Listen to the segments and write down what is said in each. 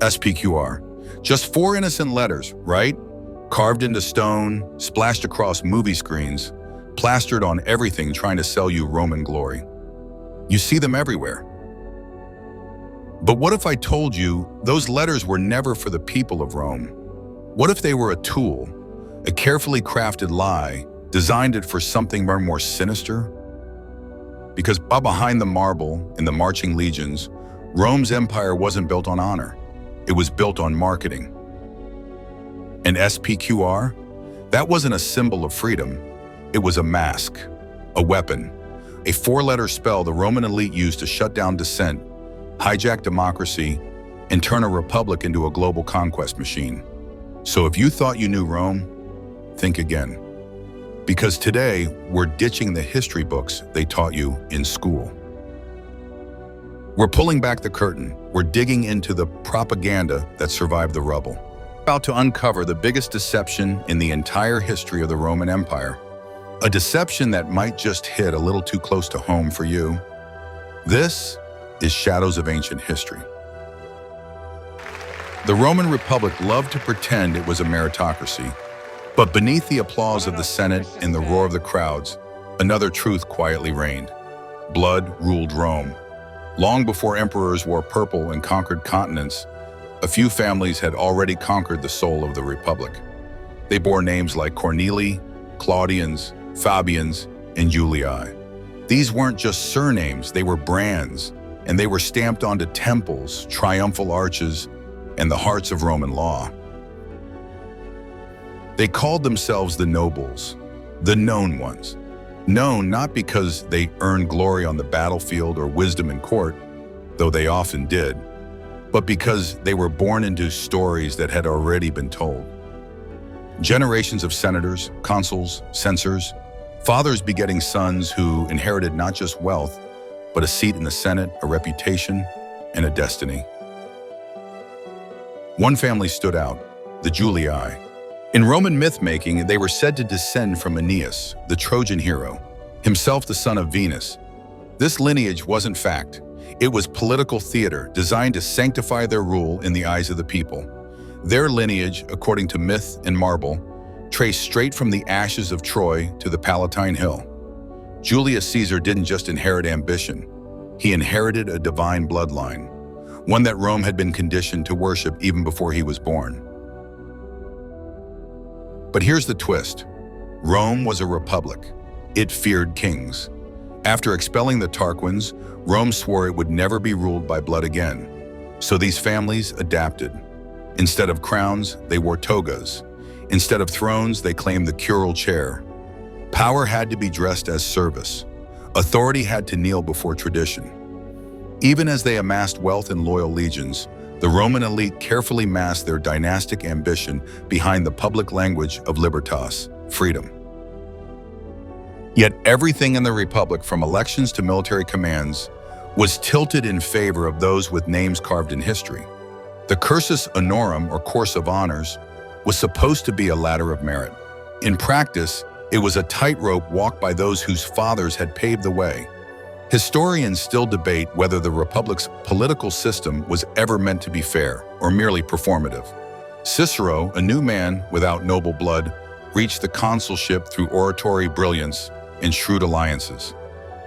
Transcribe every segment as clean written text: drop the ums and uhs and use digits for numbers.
SPQR. Just 4 innocent letters, right? Carved into stone, splashed across movie screens, plastered on everything trying to sell you Roman glory. You see them everywhere. But what if I told you those letters were never for the people of Rome? What if they were a tool, a carefully crafted lie, designed for something more sinister? Because behind the marble and the marching legions, Rome's empire wasn't built on honor. It was built on marketing. And SPQR? That wasn't a symbol of freedom. It was a mask, a weapon, a 4-letter spell the Roman elite used to shut down dissent, hijack democracy, and turn a republic into a global conquest machine. So if you thought you knew Rome, think again. Because today, we're ditching the history books they taught you in school. We're pulling back the curtain. We're digging into the propaganda that survived the rubble. We're about to uncover the biggest deception in the entire history of the Roman Empire. A deception that might just hit a little too close to home for you. This is Shadows of Ancient History. The Roman Republic loved to pretend it was a meritocracy, but beneath the applause of the Senate and the roar of the crowds, another truth quietly reigned. Blood ruled Rome. Long before emperors wore purple and conquered continents, a few families had already conquered the soul of the Republic. They bore names like Cornelii, Claudians, Fabians, and Julii. These weren't just surnames, they were brands, and they were stamped onto temples, triumphal arches, and the hearts of Roman law. They called themselves the nobles, the known ones. Known not because they earned glory on the battlefield or wisdom in court, though they often did, but because they were born into stories that had already been told. Generations of senators, consuls, censors, fathers begetting sons who inherited not just wealth, but a seat in the Senate, a reputation, and a destiny. One family stood out, the Julii. In Roman myth-making, they were said to descend from Aeneas, the Trojan hero, himself the son of Venus. This lineage wasn't fact. It was political theater designed to sanctify their rule in the eyes of the people. Their lineage, according to myth and marble, traced straight from the ashes of Troy to the Palatine Hill. Julius Caesar didn't just inherit ambition. He inherited a divine bloodline, one that Rome had been conditioned to worship even before he was born. But here's the twist. Rome was a republic. It feared kings. After expelling the Tarquins, Rome swore it would never be ruled by blood again. So these families adapted. Instead of crowns, they wore togas. Instead of thrones, they claimed the curule chair. Power had to be dressed as service. Authority had to kneel before tradition. Even as they amassed wealth and loyal legions, the Roman elite carefully masked their dynastic ambition behind the public language of libertas, freedom. Yet everything in the Republic, from elections to military commands, was tilted in favor of those with names carved in history. The cursus honorum, or course of honors, was supposed to be a ladder of merit. In practice, it was a tightrope walked by those whose fathers had paved the way. Historians still debate whether the Republic's political system was ever meant to be fair or merely performative. Cicero, a new man without noble blood, reached the consulship through oratory brilliance and shrewd alliances.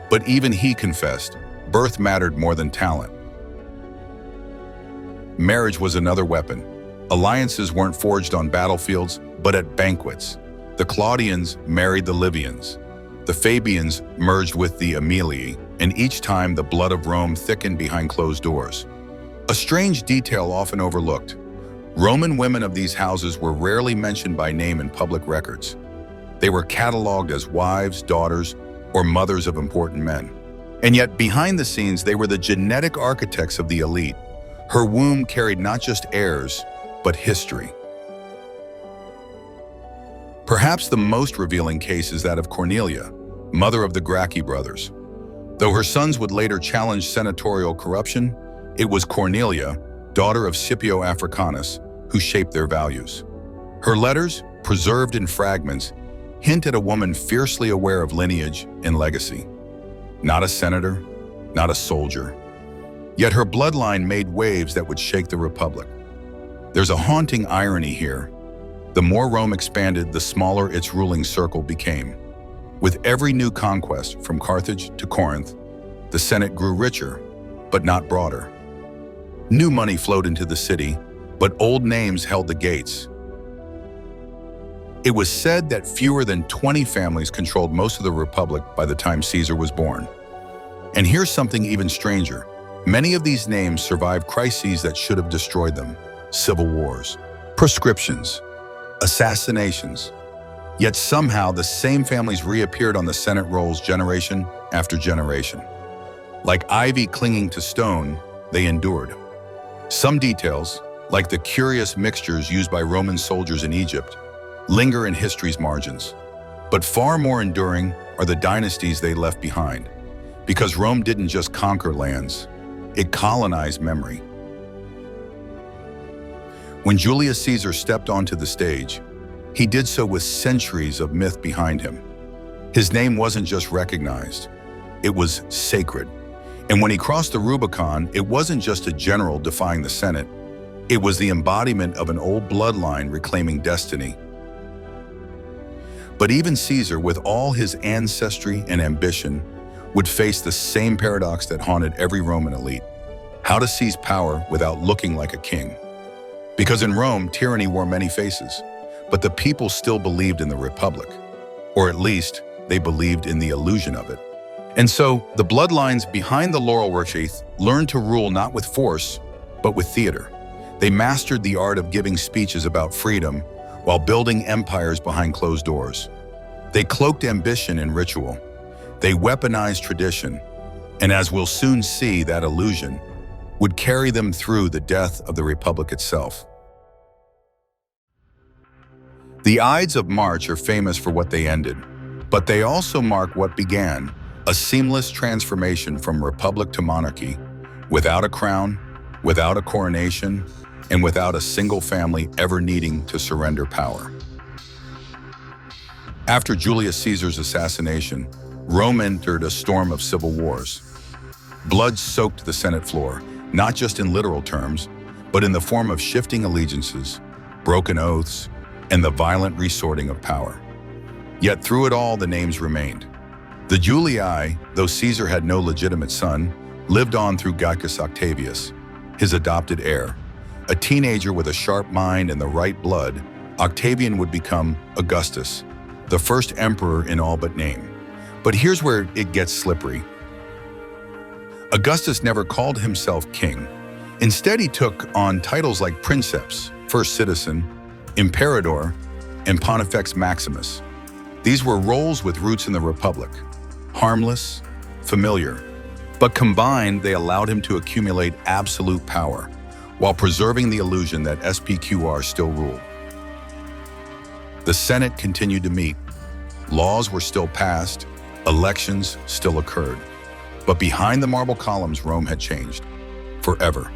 But even he confessed, birth mattered more than talent. Marriage was another weapon. Alliances weren't forged on battlefields, but at banquets. The Claudians married the Livians. The Fabians merged with the Aemilii, and each time the blood of Rome thickened behind closed doors. A strange detail often overlooked. Roman women of these houses were rarely mentioned by name in public records. They were cataloged as wives, daughters, or mothers of important men. And yet behind the scenes, they were the genetic architects of the elite. Her womb carried not just heirs, but history. Perhaps the most revealing case is that of Cornelia, mother of the Gracchi brothers. Though her sons would later challenge senatorial corruption, it was Cornelia, daughter of Scipio Africanus, who shaped their values. Her letters, preserved in fragments, hint at a woman fiercely aware of lineage and legacy. Not a senator, not a soldier. Yet her bloodline made waves that would shake the Republic. There's a haunting irony here. The more Rome expanded, the smaller its ruling circle became. With every new conquest, from Carthage to Corinth, the Senate grew richer, but not broader. New money flowed into the city, but old names held the gates. It was said that fewer than 20 families controlled most of the Republic by the time Caesar was born. And here's something even stranger. Many of these names survived crises that should have destroyed them. Civil wars, proscriptions, assassinations. Yet somehow the same families reappeared on the Senate rolls generation after generation. Like ivy clinging to stone, they endured. Some details, like the curious mixtures used by Roman soldiers in Egypt, linger in history's margins. But far more enduring are the dynasties they left behind. Because Rome didn't just conquer lands, it colonized memory. When Julius Caesar stepped onto the stage, he did so with centuries of myth behind him. His name wasn't just recognized, it was sacred. And when he crossed the Rubicon, it wasn't just a general defying the Senate, it was the embodiment of an old bloodline reclaiming destiny. But even Caesar, with all his ancestry and ambition, would face the same paradox that haunted every Roman elite: how to seize power without looking like a king. Because in Rome, tyranny wore many faces, but the people still believed in the Republic, or at least they believed in the illusion of it. And so, the bloodlines behind the laurel wreath learned to rule not with force, but with theater. They mastered the art of giving speeches about freedom while building empires behind closed doors. They cloaked ambition in ritual. They weaponized tradition, and as we'll soon see, that illusion would carry them through the death of the Republic itself. The Ides of March are famous for what they ended, but they also mark what began: a seamless transformation from republic to monarchy, without a crown, without a coronation, and without a single family ever needing to surrender power. After Julius Caesar's assassination, Rome entered a storm of civil wars. Blood soaked the Senate floor, not just in literal terms, but in the form of shifting allegiances, broken oaths, and the violent resorting of power. Yet through it all, the names remained. The Julii, though Caesar had no legitimate son, lived on through Gaius Octavius, his adopted heir. A teenager with a sharp mind and the right blood, Octavian would become Augustus, the first emperor in all but name. But here's where it gets slippery. Augustus never called himself king. Instead, he took on titles like princeps, first citizen, imperator, and pontifex maximus. These were roles with roots in the Republic, harmless, familiar, but combined, they allowed him to accumulate absolute power, while preserving the illusion that SPQR still ruled. The Senate continued to meet. Laws were still passed, elections still occurred. But behind the marble columns, Rome had changed, forever.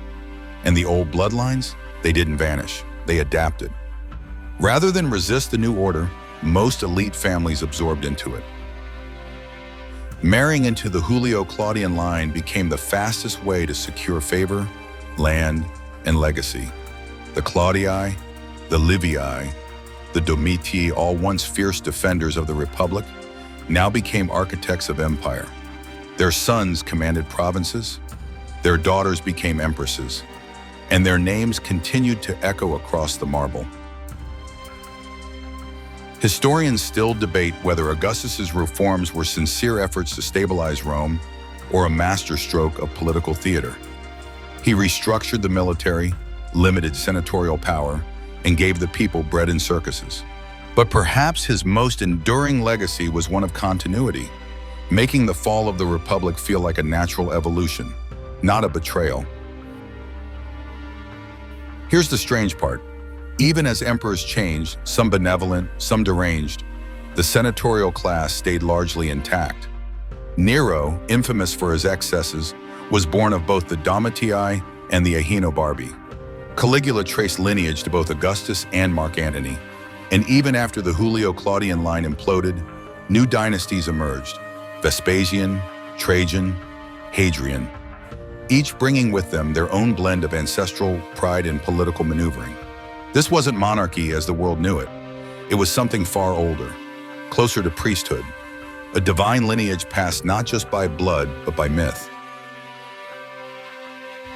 And the old bloodlines, they didn't vanish, they adapted. Rather than resist the new order, most elite families absorbed into it. Marrying into the Julio-Claudian line became the fastest way to secure favor, land, and legacy. The Claudii, the Livii, the Domitii, all once fierce defenders of the Republic, now became architects of empire. Their sons commanded provinces, their daughters became empresses, and their names continued to echo across the marble. Historians still debate whether Augustus's reforms were sincere efforts to stabilize Rome or a masterstroke of political theater. He restructured the military, limited senatorial power, and gave the people bread and circuses. But perhaps his most enduring legacy was one of continuity, making the fall of the Republic feel like a natural evolution, not a betrayal. Here's the strange part. Even as emperors changed, some benevolent, some deranged, the senatorial class stayed largely intact. Nero, infamous for his excesses, was born of both the Domitii and the Aenobarbi. Caligula traced lineage to both Augustus and Mark Antony. And even after the Julio-Claudian line imploded, new dynasties emerged: Vespasian, Trajan, Hadrian. each bringing with them their own blend of ancestral pride and political maneuvering. This wasn't monarchy as the world knew it. It was something far older, closer to priesthood, a divine lineage passed not just by blood, but by myth.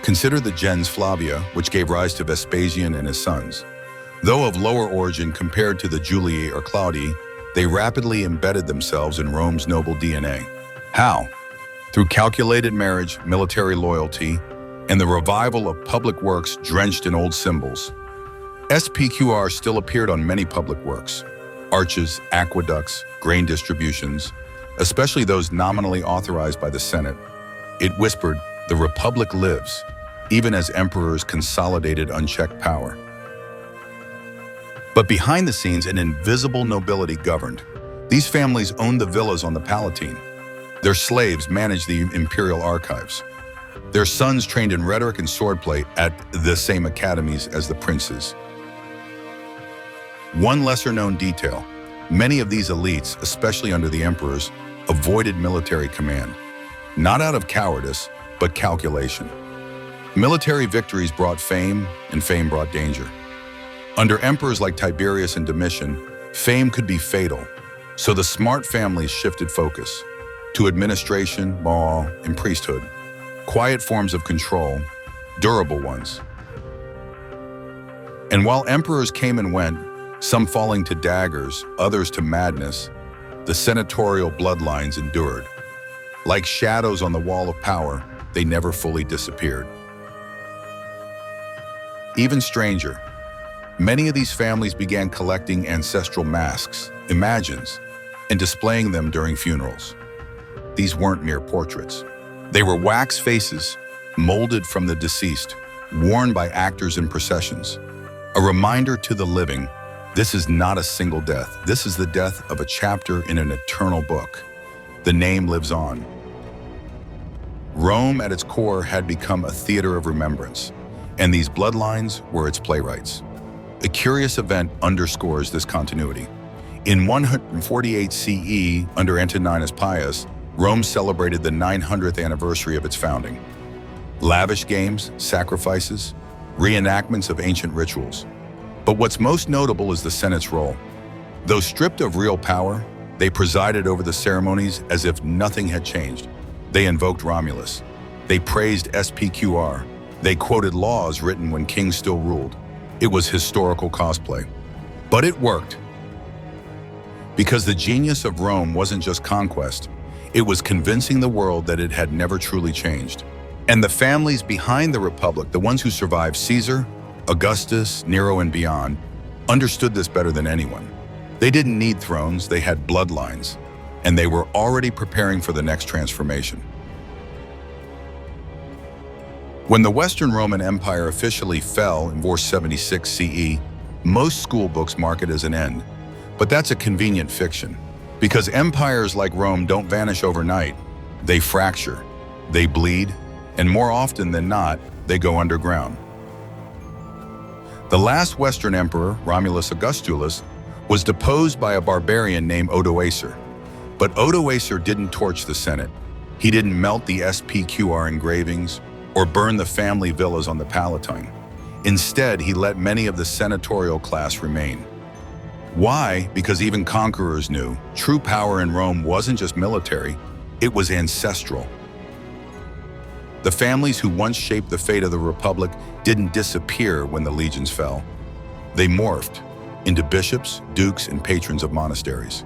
Consider the gens Flavia, which gave rise to Vespasian and his sons. Though of lower origin compared to the Julii or Claudii, they rapidly embedded themselves in Rome's noble DNA. How? Through calculated marriage, military loyalty, and the revival of public works drenched in old symbols. SPQR still appeared on many public works: arches, aqueducts, grain distributions, especially those nominally authorized by the Senate. It whispered, "The Republic lives," even as emperors consolidated unchecked power. But behind the scenes, an invisible nobility governed. These families owned the villas on the Palatine. Their slaves managed the imperial archives. Their sons trained in rhetoric and swordplay at the same academies as the princes. One lesser-known detail: many of these elites, especially under the emperors, avoided military command, not out of cowardice, but calculation. Military victories brought fame, and fame brought danger. Under emperors like Tiberius and Domitian, fame could be fatal, so the smart families shifted focus to administration, law, and priesthood, quiet forms of control, durable ones. And while emperors came and went, some falling to daggers, others to madness, the senatorial bloodlines endured. Like shadows on the wall of power, they never fully disappeared. Even stranger, many of these families began collecting ancestral masks, imagines, and displaying them during funerals. These weren't mere portraits. They were wax faces, molded from the deceased, worn by actors in processions. A reminder to the living, this is not a single death. This is the death of a chapter in an eternal book. The name lives on. Rome, at its core, had become a theater of remembrance, and these bloodlines were its playwrights. A curious event underscores this continuity. In 148 CE, under Antoninus Pius, Rome celebrated the 900th anniversary of its founding. Lavish games, sacrifices, reenactments of ancient rituals. But what's most notable is the Senate's role. Though stripped of real power, they presided over the ceremonies as if nothing had changed. They invoked Romulus. They praised SPQR. They quoted laws written when kings still ruled. It was historical cosplay. But it worked. Because the genius of Rome wasn't just conquest, it was convincing the world that it had never truly changed. And the families behind the Republic, the ones who survived Caesar, Augustus, Nero, and beyond, understood this better than anyone. They didn't need thrones, they had bloodlines, and they were already preparing for the next transformation. When the Western Roman Empire officially fell in 476 CE, most school books mark it as an end. But that's a convenient fiction, because empires like Rome don't vanish overnight. They fracture, they bleed, and more often than not, they go underground. The last Western emperor, Romulus Augustulus, was deposed by a barbarian named Odoacer. But Odoacer didn't torch the Senate. He didn't melt the SPQR engravings or burn the family villas on the Palatine. Instead, he let many of the senatorial class remain. Why? Because even conquerors knew true power in Rome wasn't just military, it was ancestral. The families who once shaped the fate of the Republic didn't disappear when the legions fell. They morphed into bishops, dukes, and patrons of monasteries.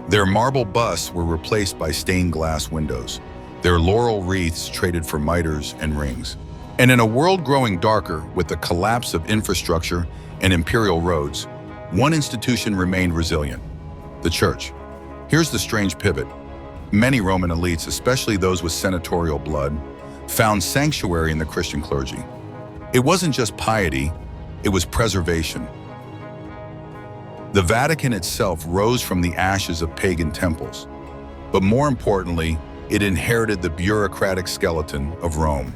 Their marble busts were replaced by stained glass windows, their laurel wreaths traded for mitres and rings. And in a world growing darker with the collapse of infrastructure and imperial roads, one institution remained resilient: the church. Here's the strange pivot. Many Roman elites, especially those with senatorial blood, found sanctuary in the Christian clergy. It wasn't just piety, it was preservation. The Vatican itself rose from the ashes of pagan temples, but more importantly, it inherited the bureaucratic skeleton of Rome.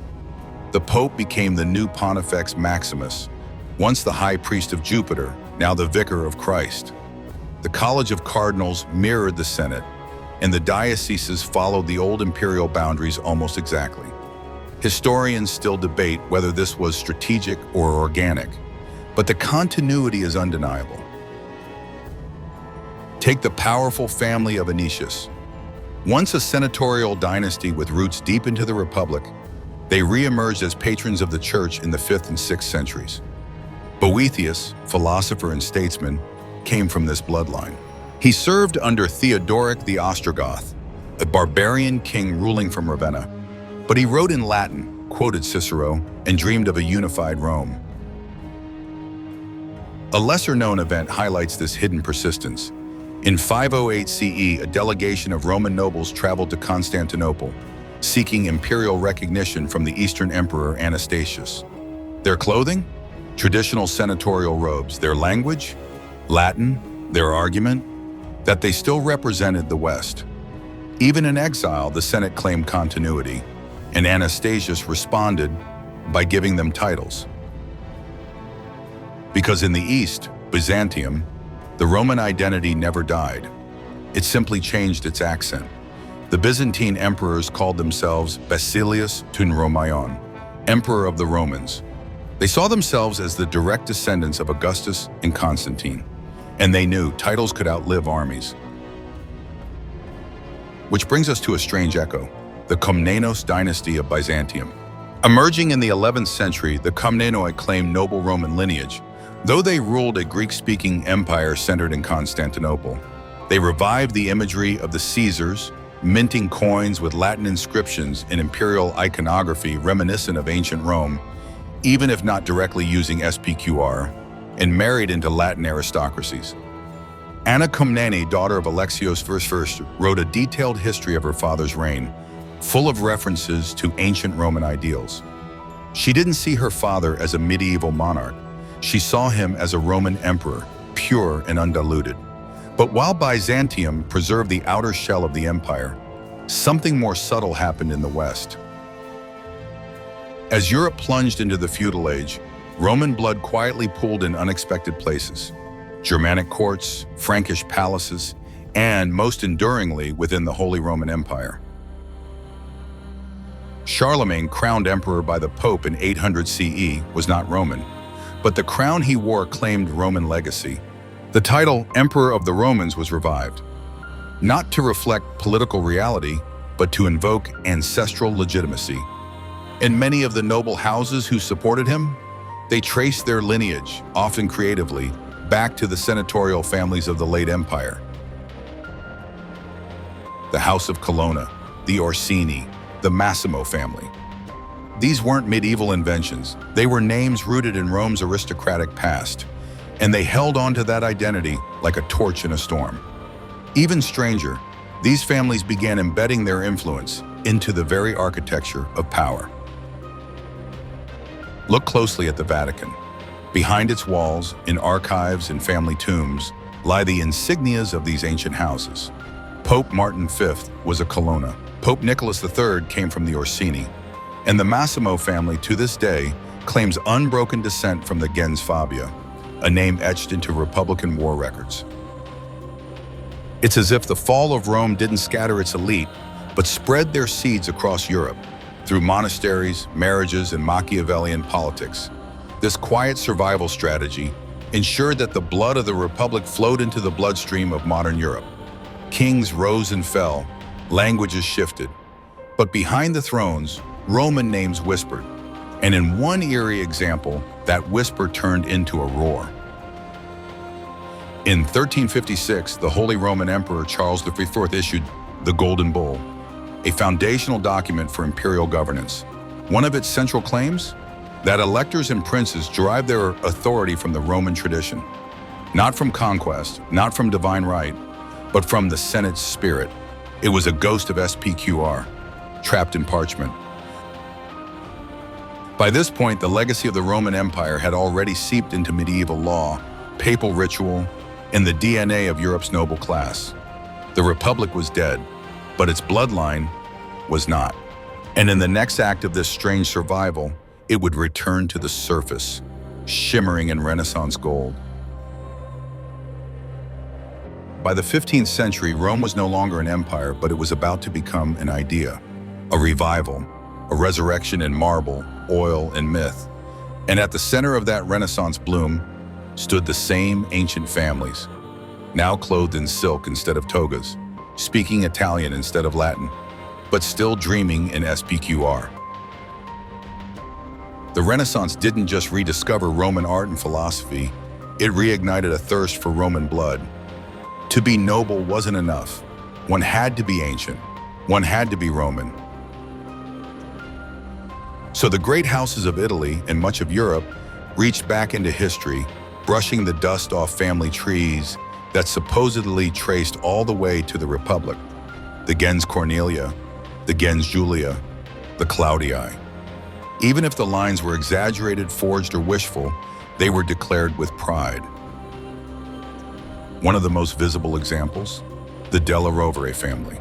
The Pope became the new Pontifex Maximus, once the high priest of Jupiter, now the vicar of Christ. The College of Cardinals mirrored the Senate, and the dioceses followed the old imperial boundaries almost exactly. Historians still debate whether this was strategic or organic, but the continuity is undeniable. Take the powerful family of Anicius. Once a senatorial dynasty with roots deep into the Republic, they re-emerged as patrons of the church in the 5th and 6th centuries. Boethius, philosopher and statesman, came from this bloodline. He served under Theodoric the Ostrogoth, a barbarian king ruling from Ravenna. But he wrote in Latin, quoted Cicero, and dreamed of a unified Rome. A lesser-known event highlights this hidden persistence. In 508 CE, a delegation of Roman nobles traveled to Constantinople, seeking imperial recognition from the Eastern Emperor Anastasius. Their clothing? Traditional senatorial robes. Their language? Latin. Their argument? That they still represented the West. Even in exile, the Senate claimed continuity, and Anastasius responded by giving them titles. Because in the East, Byzantium, the Roman identity never died. It simply changed its accent. The Byzantine emperors called themselves Basileus ton Romaeon, Emperor of the Romans. They saw themselves as the direct descendants of Augustus and Constantine, and they knew titles could outlive armies. Which brings us to a strange echo, the Komnenos dynasty of Byzantium. Emerging in the 11th century, the Komnenoi claimed noble Roman lineage, though they ruled a Greek-speaking empire centered in Constantinople. They revived the imagery of the Caesars, minting coins with Latin inscriptions and imperial iconography reminiscent of ancient Rome, even if not directly using SPQR, and married into Latin aristocracies. Anna Komnene, daughter of Alexios I, wrote a detailed history of her father's reign, full of references to ancient Roman ideals. She didn't see her father as a medieval monarch. She saw him as a Roman emperor, pure and undiluted. But while Byzantium preserved the outer shell of the empire, something more subtle happened in the West. As Europe plunged into the feudal age, Roman blood quietly pooled in unexpected places. Germanic courts, Frankish palaces, and, most enduringly, within the Holy Roman Empire. Charlemagne, crowned emperor by the Pope in 800 CE, was not Roman, but the crown he wore claimed Roman legacy. The title Emperor of the Romans was revived, not to reflect political reality, but to invoke ancestral legitimacy. And many of the noble houses who supported him, they traced their lineage, often creatively, back to the senatorial families of the late empire. The House of Colonna, the Orsini, the Massimo family. These weren't medieval inventions. They were names rooted in Rome's aristocratic past, and they held on to that identity like a torch in a storm. Even stranger, these families began embedding their influence into the very architecture of power. Look closely at the Vatican. Behind its walls, in archives and family tombs, lie the insignias of these ancient houses. Pope Martin V was a Colonna. Pope Nicholas III came from the Orsini. And the Massimo family, to this day, claims unbroken descent from the gens Fabia, a name etched into Republican war records. It's as if the fall of Rome didn't scatter its elite, but spread their seeds across Europe, through monasteries, marriages, and Machiavellian politics. This quiet survival strategy ensured that the blood of the Republic flowed into the bloodstream of modern Europe. Kings rose and fell, languages shifted, but behind the thrones, Roman names whispered, and in one eerie example, that whisper turned into a roar. In 1356, the Holy Roman Emperor Charles V issued the Golden Bull, a foundational document for imperial governance. One of its central claims? That electors and princes derive their authority from the Roman tradition, not from conquest, not from divine right, but from the Senate's spirit. It was a ghost of SPQR, trapped in parchment. By this point, the legacy of the Roman Empire had already seeped into medieval law, papal ritual, and the DNA of Europe's noble class. The Republic was dead, but its bloodline was not. And in the next act of this strange survival, it would return to the surface, shimmering in Renaissance gold. By the 15th century, Rome was no longer an empire, but it was about to become an idea, a revival. a resurrection in marble, oil, and myth. And at the center of that Renaissance bloom stood the same ancient families, now clothed in silk instead of togas, speaking Italian instead of Latin, but still dreaming in SPQR. The Renaissance didn't just rediscover Roman art and philosophy, it reignited a thirst for Roman blood. To be noble wasn't enough. One had to be ancient. One had to be Roman. So the great houses of Italy and much of Europe reached back into history, brushing the dust off family trees that supposedly traced all the way to the Republic. The gens Cornelia, the gens Julia, the Claudii. Even if the lines were exaggerated, forged, or wishful, they were declared with pride. One of the most visible examples, the Della Rovere family.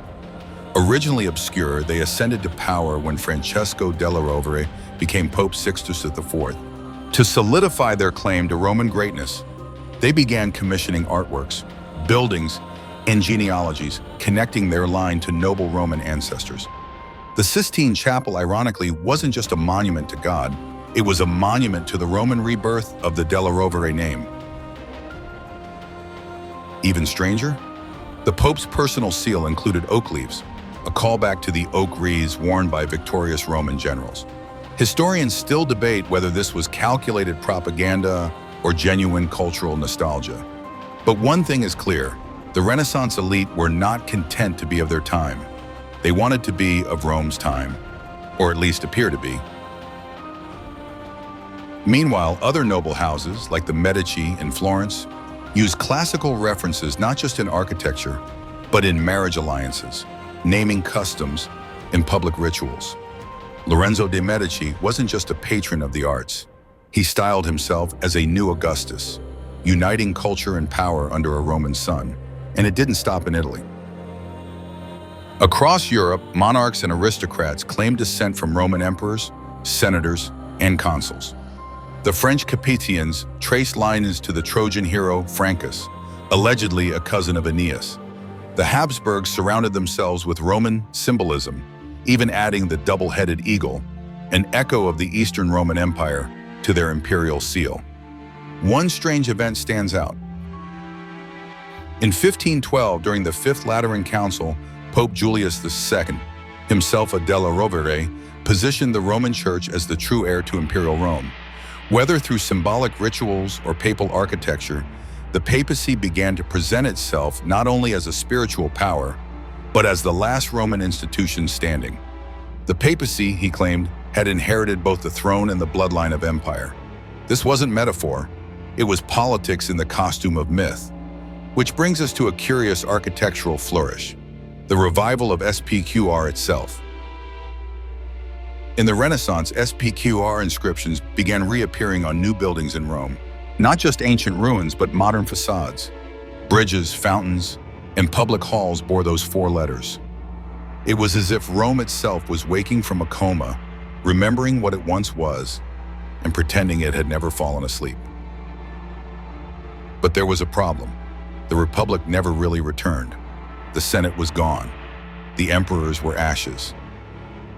Originally obscure, they ascended to power when Francesco della Rovere became Pope Sixtus IV. To solidify their claim to Roman greatness, they began commissioning artworks, buildings, and genealogies, connecting their line to noble Roman ancestors. The Sistine Chapel, ironically, wasn't just a monument to God, it was a monument to the Roman rebirth of the Della Rovere name. Even stranger, the Pope's personal seal included oak leaves, a callback to the oak wreaths worn by victorious Roman generals. Historians still debate whether this was calculated propaganda or genuine cultural nostalgia. But one thing is clear, the Renaissance elite were not content to be of their time. They wanted to be of Rome's time, or at least appear to be. Meanwhile, other noble houses, like the Medici in Florence, used classical references not just in architecture, but in marriage alliances, naming customs, and public rituals. Lorenzo de' Medici wasn't just a patron of the arts. He styled himself as a new Augustus, uniting culture and power under a Roman sun, and it didn't stop in Italy. Across Europe, monarchs and aristocrats claimed descent from Roman emperors, senators, and consuls. The French Capetians traced lines to the Trojan hero Francus, allegedly a cousin of Aeneas. The Habsburgs surrounded themselves with Roman symbolism, even adding the double-headed eagle, an echo of the Eastern Roman Empire, to their imperial seal. One strange event stands out. In 1512, during the Fifth Lateran Council, Pope Julius II, himself a Della Rovere, positioned the Roman Church as the true heir to imperial Rome. Whether through symbolic rituals or papal architecture, the papacy began to present itself not only as a spiritual power, but as the last Roman institution standing. The papacy, he claimed, had inherited both the throne and the bloodline of empire. This wasn't metaphor, it was politics in the costume of myth. Which brings us to a curious architectural flourish, the revival of SPQR itself. In the Renaissance, SPQR inscriptions began reappearing on new buildings in Rome. Not just ancient ruins, but modern facades. Bridges, fountains, and public halls bore those four letters. It was as if Rome itself was waking from a coma, remembering what it once was, and pretending it had never fallen asleep. But there was a problem. The Republic never really returned. The Senate was gone. The emperors were ashes.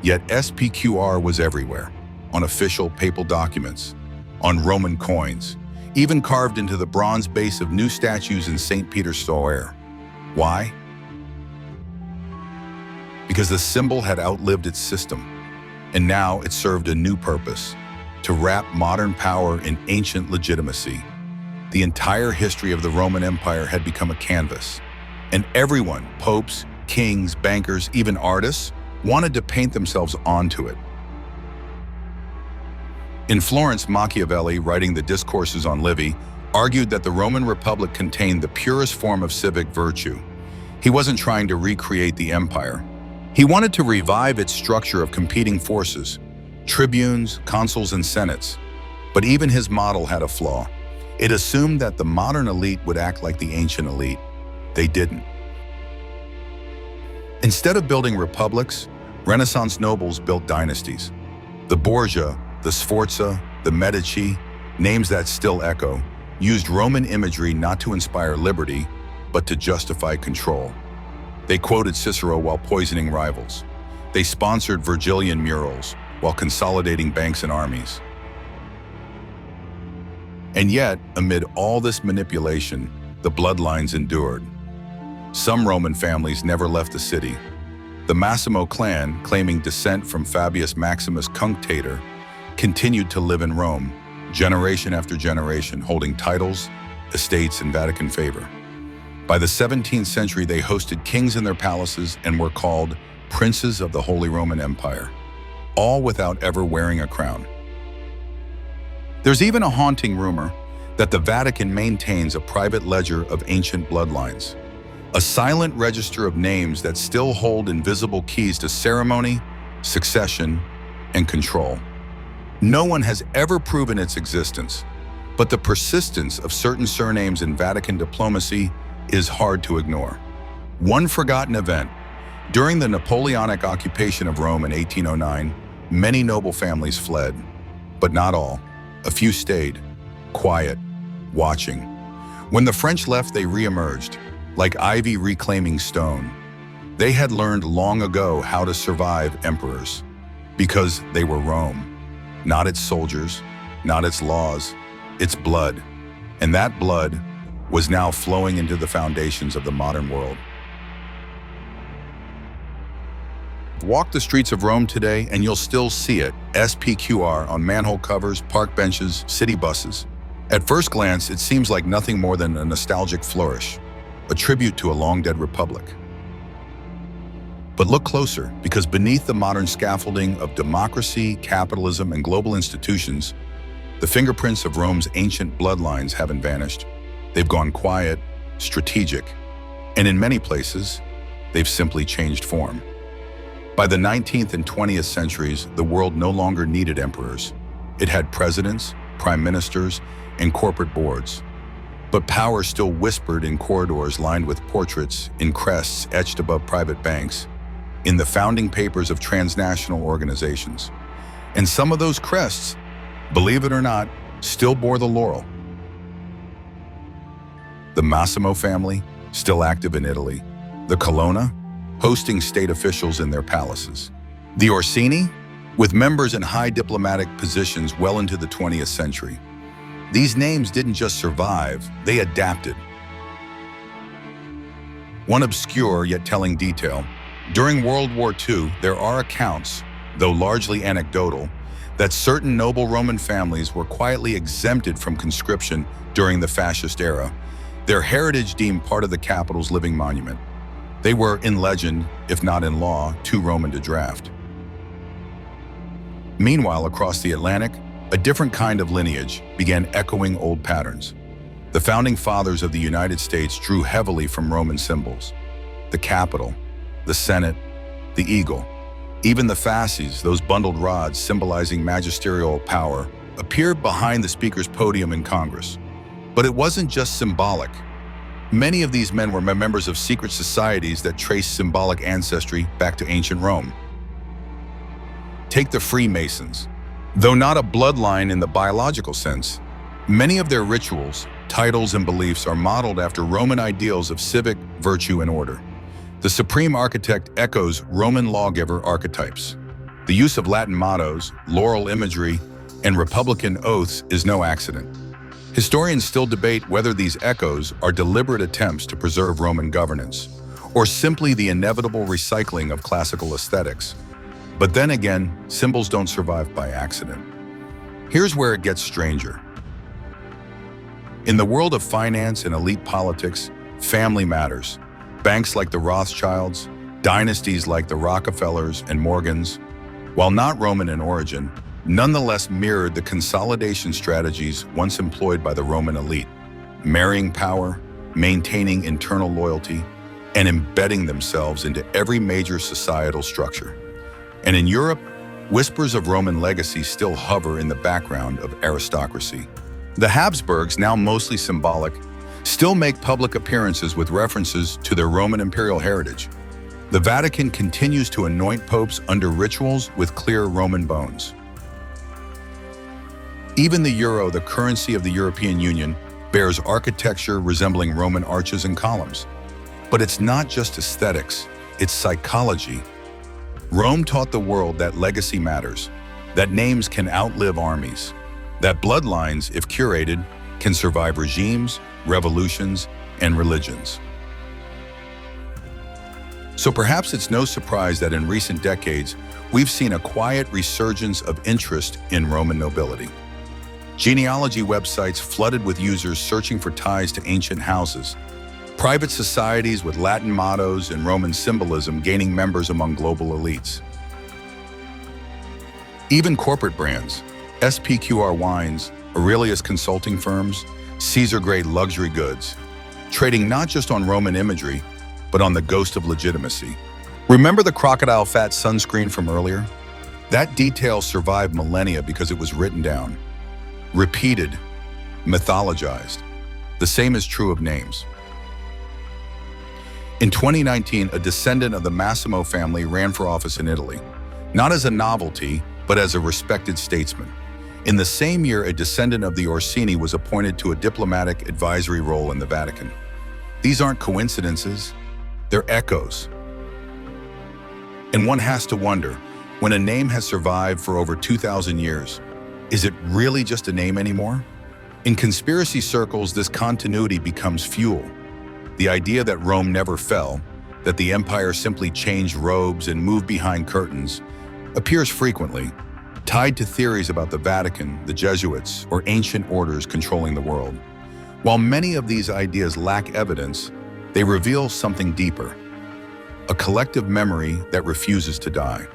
Yet SPQR was everywhere, on official papal documents, on Roman coins, even carved into the bronze base of new statues in St. Peter's Square. Why? Because the symbol had outlived its system, and now it served a new purpose, to wrap modern power in ancient legitimacy. The entire history of the Roman Empire had become a canvas, and everyone, popes, kings, bankers, even artists, wanted to paint themselves onto it. In Florence, Machiavelli, writing the Discourses on Livy, argued that the Roman Republic contained the purest form of civic virtue. He wasn't trying to recreate the empire. He wanted to revive its structure of competing forces, tribunes, consuls, and senates. But even his model had a flaw. It assumed that the modern elite would act like the ancient elite. They didn't. Instead of building republics, Renaissance nobles built dynasties. The Borgia, the Sforza, the Medici, names that still echo, used Roman imagery not to inspire liberty, but to justify control. They quoted Cicero while poisoning rivals. They sponsored Virgilian murals while consolidating banks and armies. And yet, amid all this manipulation, the bloodlines endured. Some Roman families never left the city. The Massimo clan, claiming descent from Fabius Maximus Cunctator, continued to live in Rome, generation after generation, holding titles, estates, and Vatican favor. By the 17th century, they hosted kings in their palaces and were called princes of the Holy Roman Empire, all without ever wearing a crown. There's even a haunting rumor that the Vatican maintains a private ledger of ancient bloodlines, a silent register of names that still hold invisible keys to ceremony, succession, and control. No one has ever proven its existence, but the persistence of certain surnames in Vatican diplomacy is hard to ignore. One forgotten event: during the Napoleonic occupation of Rome in 1809, many noble families fled, but not all. A few stayed, quiet, watching. When the French left, they re-emerged, like ivy reclaiming stone. They had learned long ago how to survive emperors, because they were Rome. Not its soldiers, not its laws, its blood. And that blood was now flowing into the foundations of the modern world. Walk the streets of Rome today and you'll still see it, SPQR on manhole covers, park benches, city buses. At first glance, it seems like nothing more than a nostalgic flourish, a tribute to a long-dead republic. But look closer, because beneath the modern scaffolding of democracy, capitalism, and global institutions, the fingerprints of Rome's ancient bloodlines haven't vanished. They've gone quiet, strategic, and in many places, they've simply changed form. By the 19th and 20th centuries, the world no longer needed emperors. It had presidents, prime ministers, and corporate boards. But power still whispered in corridors lined with portraits, in crests etched above private banks, in the founding papers of transnational organizations. And some of those crests, believe it or not, still bore the laurel. The Massimo family, still active in Italy. The Colonna, hosting state officials in their palaces. The Orsini, with members in high diplomatic positions well into the 20th century. These names didn't just survive, they adapted. One obscure yet telling detail: during World War II, there are accounts, though largely anecdotal, that certain noble Roman families were quietly exempted from conscription during the fascist era, their heritage deemed part of the capital's living monument. They were, in legend, if not in law, too Roman to draft. Meanwhile, across the Atlantic, a different kind of lineage began echoing old patterns. The founding fathers of the United States drew heavily from Roman symbols: the Capitol, the Senate, the eagle. Even the fasces, those bundled rods symbolizing magisterial power, appeared behind the speaker's podium in Congress. But it wasn't just symbolic. Many of these men were members of secret societies that traced symbolic ancestry back to ancient Rome. Take the Freemasons. Though not a bloodline in the biological sense, many of their rituals, titles, and beliefs are modeled after Roman ideals of civic virtue and order. The supreme architect echoes Roman lawgiver archetypes. The use of Latin mottos, laurel imagery, and republican oaths is no accident. Historians still debate whether these echoes are deliberate attempts to preserve Roman governance, or simply the inevitable recycling of classical aesthetics. But then again, symbols don't survive by accident. Here's where it gets stranger. In the world of finance and elite politics, family matters. Banks like the Rothschilds, dynasties like the Rockefellers and Morgans, while not Roman in origin, nonetheless mirrored the consolidation strategies once employed by the Roman elite, marrying power, maintaining internal loyalty, and embedding themselves into every major societal structure. And in Europe, whispers of Roman legacy still hover in the background of aristocracy. The Habsburgs, now mostly symbolic, still make public appearances with references to their Roman imperial heritage. The Vatican continues to anoint popes under rituals with clear Roman bones. Even the euro, the currency of the European Union, bears architecture resembling Roman arches and columns. But it's not just aesthetics, it's psychology. Rome taught the world that legacy matters, that names can outlive armies, that bloodlines, if curated, can survive regimes, revolutions, and religions. So perhaps it's no surprise that in recent decades, we've seen a quiet resurgence of interest in Roman nobility. Genealogy websites flooded with users searching for ties to ancient houses, private societies with Latin mottos and Roman symbolism gaining members among global elites. Even corporate brands, SPQR wines, Aurelius consulting firms, Caesar-grade luxury goods, trading not just on Roman imagery, but on the ghost of legitimacy. Remember the crocodile fat sunscreen from earlier? That detail survived millennia because it was written down, repeated, mythologized. The same is true of names. In 2019, a descendant of the Massimo family ran for office in Italy, not as a novelty, but as a respected statesman. In the same year, a descendant of the Orsini was appointed to a diplomatic advisory role in the Vatican. These aren't coincidences, they're echoes. And one has to wonder, when a name has survived for over 2,000 years, is it really just a name anymore? In conspiracy circles, this continuity becomes fuel. The idea that Rome never fell, that the empire simply changed robes and moved behind curtains, appears frequently, tied to theories about the Vatican, the Jesuits, or ancient orders controlling the world. While many of these ideas lack evidence, they reveal something deeper, a collective memory that refuses to die.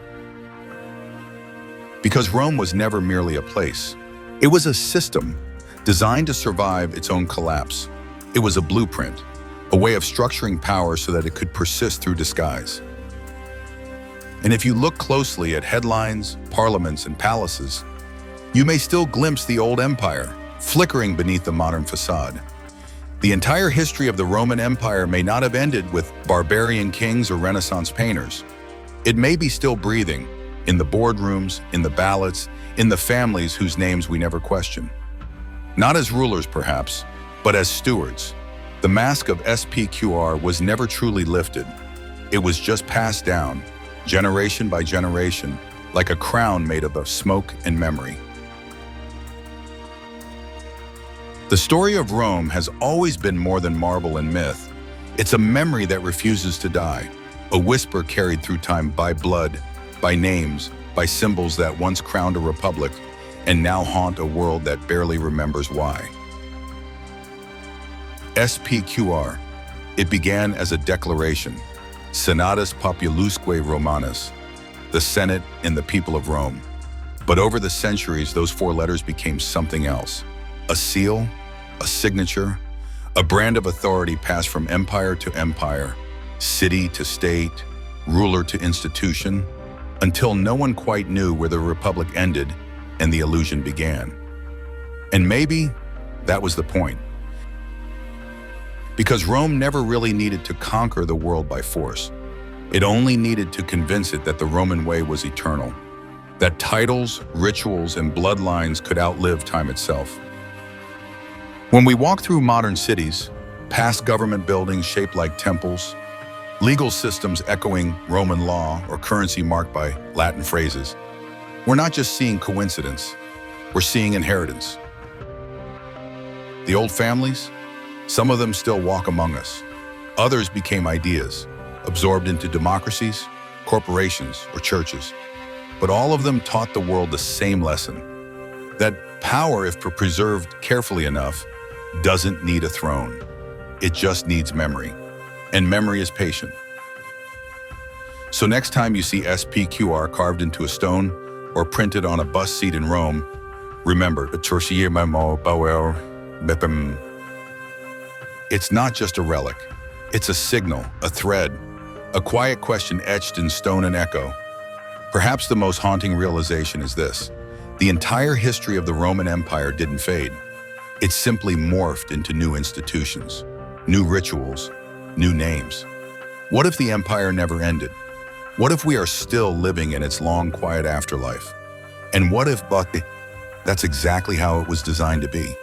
Because Rome was never merely a place. It was a system designed to survive its own collapse. It was a blueprint, a way of structuring power so that it could persist through disguise. And if you look closely at headlines, parliaments, and palaces, you may still glimpse the old empire, flickering beneath the modern facade. The entire history of the Roman Empire may not have ended with barbarian kings or Renaissance painters. It may be still breathing, in the boardrooms, in the ballots, in the families whose names we never question. Not as rulers, perhaps, but as stewards. The mask of SPQR was never truly lifted. It was just passed down, generation by generation, like a crown made of smoke and memory. The story of Rome has always been more than marble and myth. It's a memory that refuses to die, a whisper carried through time by blood, by names, by symbols that once crowned a republic and now haunt a world that barely remembers why. SPQR. It began as a declaration, Senatus Populusque Romanus, the Senate and the people of Rome. But over the centuries, those four letters became something else. A seal, a signature, a brand of authority passed from empire to empire, city to state, ruler to institution, until no one quite knew where the republic ended and the illusion began. And maybe that was the point. Because Rome never really needed to conquer the world by force. It only needed to convince it that the Roman way was eternal, that titles, rituals, and bloodlines could outlive time itself. When we walk through modern cities, past government buildings shaped like temples, legal systems echoing Roman law or currency marked by Latin phrases, we're not just seeing coincidence, we're seeing inheritance. The old families, some of them still walk among us. Others became ideas, absorbed into democracies, corporations, or churches. But all of them taught the world the same lesson, that power, if preserved carefully enough, doesn't need a throne. It just needs memory. And memory is patient. So next time you see SPQR carved into a stone or printed on a bus seat in Rome, remember, it's not just a relic. It's a signal, a thread, a quiet question etched in stone and echo. Perhaps the most haunting realization is this: the entire history of the Roman Empire didn't fade. It simply morphed into new institutions, new rituals, new names. What if the empire never ended? What if we are still living in its long, quiet afterlife? And what if that's exactly how it was designed to be?